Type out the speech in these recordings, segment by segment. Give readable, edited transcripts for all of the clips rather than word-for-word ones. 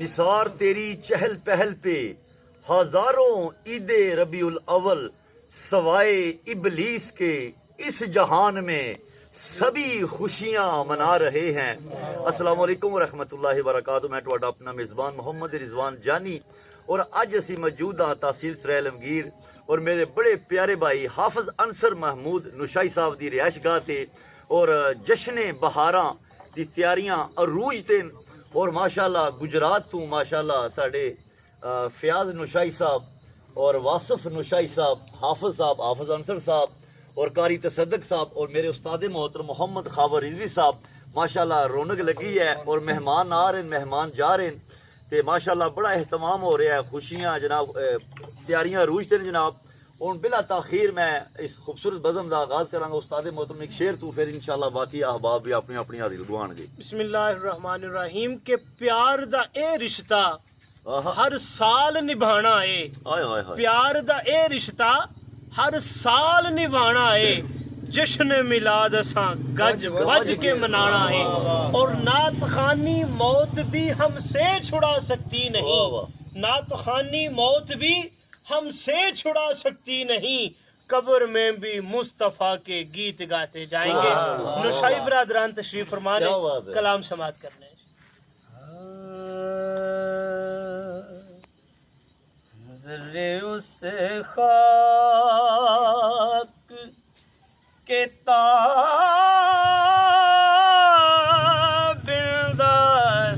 نثار تیری چہل پہل پہ ہزاروں عید ربیع الاول سوائے ابلیس کے اس جہان میں سبھی خوشیاں منا رہے ہیں۔ السلام علیکم ورحمۃ اللہ وبرکاتہ۔ میں تہاڈا اپنا میزبان محمد رضوان جانی اور اج اسی موجود ہاں تحصیل سرائے عالمگیر اور میرے بڑے پیارے بھائی حافظ انصر محمود نشائی صاحب دی رہائش گاہ تے اور جشن بہاراں دی تیاریاں عروج تے اور ماشاءاللہ گجرات تو ماشاءاللہ ساڈے فیاض نشائی صاحب اور واصف نشائی صاحب، حافظ انصر صاحب اور قاری تصدق صاحب اور میرے استاد محترم محمد خاور رضوی صاحب ماشاءاللہ رونق لگی ہے اور مہمان آ رہے ہیں، مہمان جا رہے ہیں تے ماشاءاللہ بڑا اہتمام ہو رہا ہے، خوشیاں جناب تیاریاں عروج تے جناب۔ اور بلا تاخیر میں اس خوبصورت بزم کا آغاز کراں گا۔ استاد محترم ایک شعر تو پھر انشاءاللہ باقی احباب بھی اپنی اپنی حاضری لگوان گے۔ بسم اللہ الرحمن الرحیم کہ پیار دا اے رشتہ ہر سال نبھانا ہے، پیار دا اے رشتہ ہر سال نبھانا ہے، جشن میلاد اساں گج بج کے منانا ہے، اور نعت خوانی موت بھی ہم سے چھڑا سکتی نہیں، نعت خوانی موت بھی ہم سے چھڑا سکتی نہیں، قبر میں بھی مصطفیٰ کے گیت گاتے جائیں گے۔ نشائی برادران تشریف فرما رہے، کلام سماعت کرنے۔ ذرے اس خاک کے تابندہ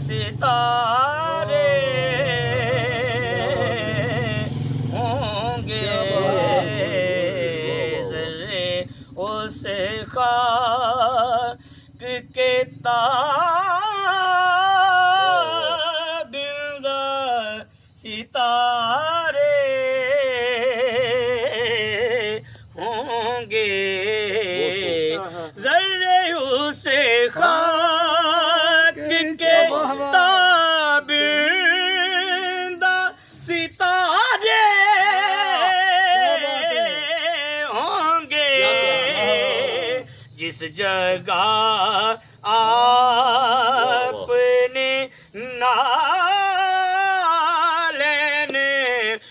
ستارے ہوں گے، ذرے اس خاک کے تابندہ ستارے ہوں گے، ذرے اس خاک کے تابندہ ستارے ہوں گے، جس جگہ آپ نے نالین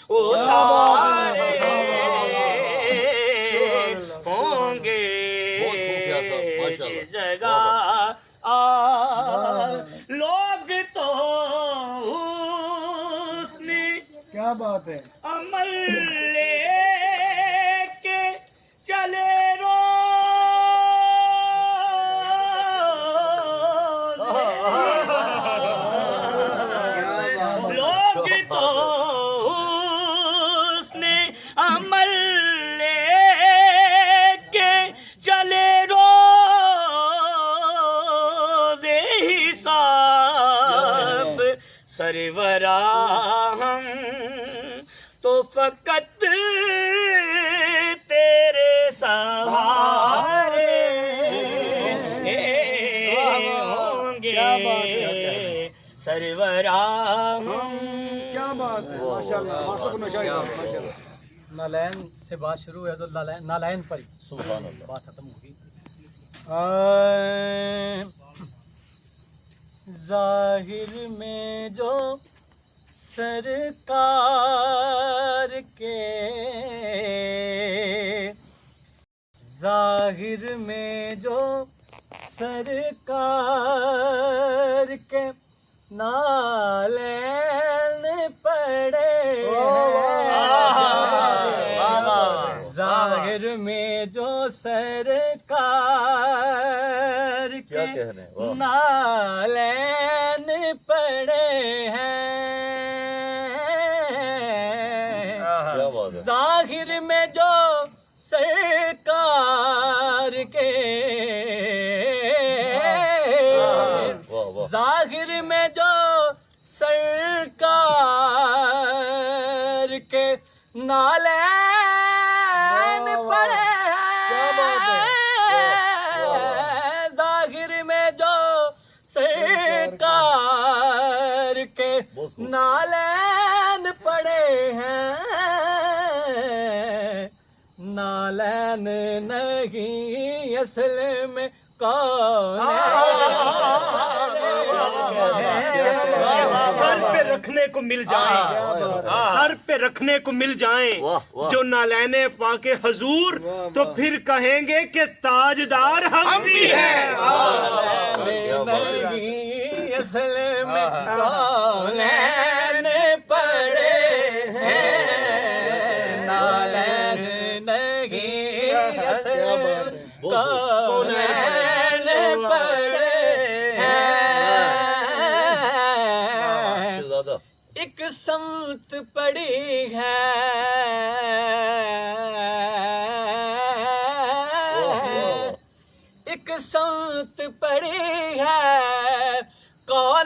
اتارے ہوں گے، جس جگہ لوگ تو حسن کیا بات ہے عمل لے کے چلے لوگ تو حسن عمل لے کے چلے روز حساب، سرورا ہم تو فقط تیرے سہارے ہوں گے، سرورا ہم۔ کیا بات ہے ماشاءاللہ واصف نشائی صاحب ماشاءاللہ۔ نالین سے بات شروع ہے تو نالین پر ہی سبحان اللہ بات ختم ہوگی۔ ظاہر میں جو سرکار کے، ظاہر میں جو سرکار کے نالین پڑے ہیں، ظاہر میں جو سرکار کے نالین پڑے ہیں، ظاہر میں جو سرکار کے، ظاہر میں جو سرکار کے نالین پڑے ہیں، ظاہر میں جو سرکار کے نالین پڑے ہیں، نالین نہیں اصل میں کون ہے؟ رکھنے کو مل جائیں سر پہ رکھنے کو مل جائیں جو نالین پاک حضور تو پھر کہیں گے کہ تاجدار ہم بھی ہیں اصل میں کونین پڑے ہیں نالین نہیں اصل میں کونین پڑے ہیں ایک سمت پڑی ہے ایک سمت پڑی ہے کونین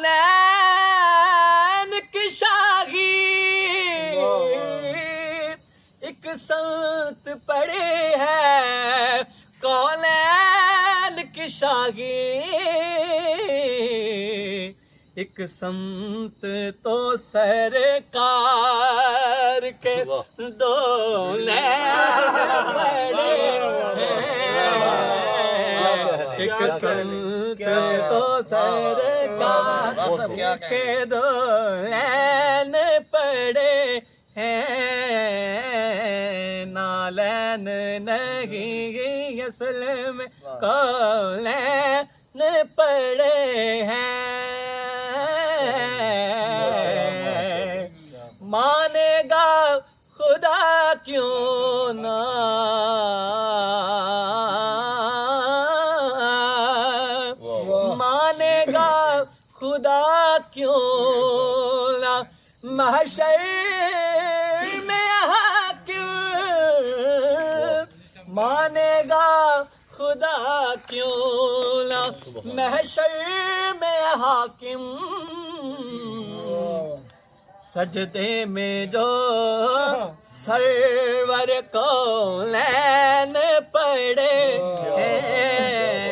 کی شاہی ایک سمت پڑی ہے کونین کی شاہی ایک سمت تو سرکار کے دو ایک سمت تو سرکار کے دو لین پڑے ہیں نالین نہیں اصل میں کونین پڑے ہیں مانے گا خدا کیوں نہ مانے گا خدا کیوں نہ محشر میں حاکم مانے گا خدا کیوں نہ محشر میں حاکم سجدے میں جو سرور کونین پڑے ہیں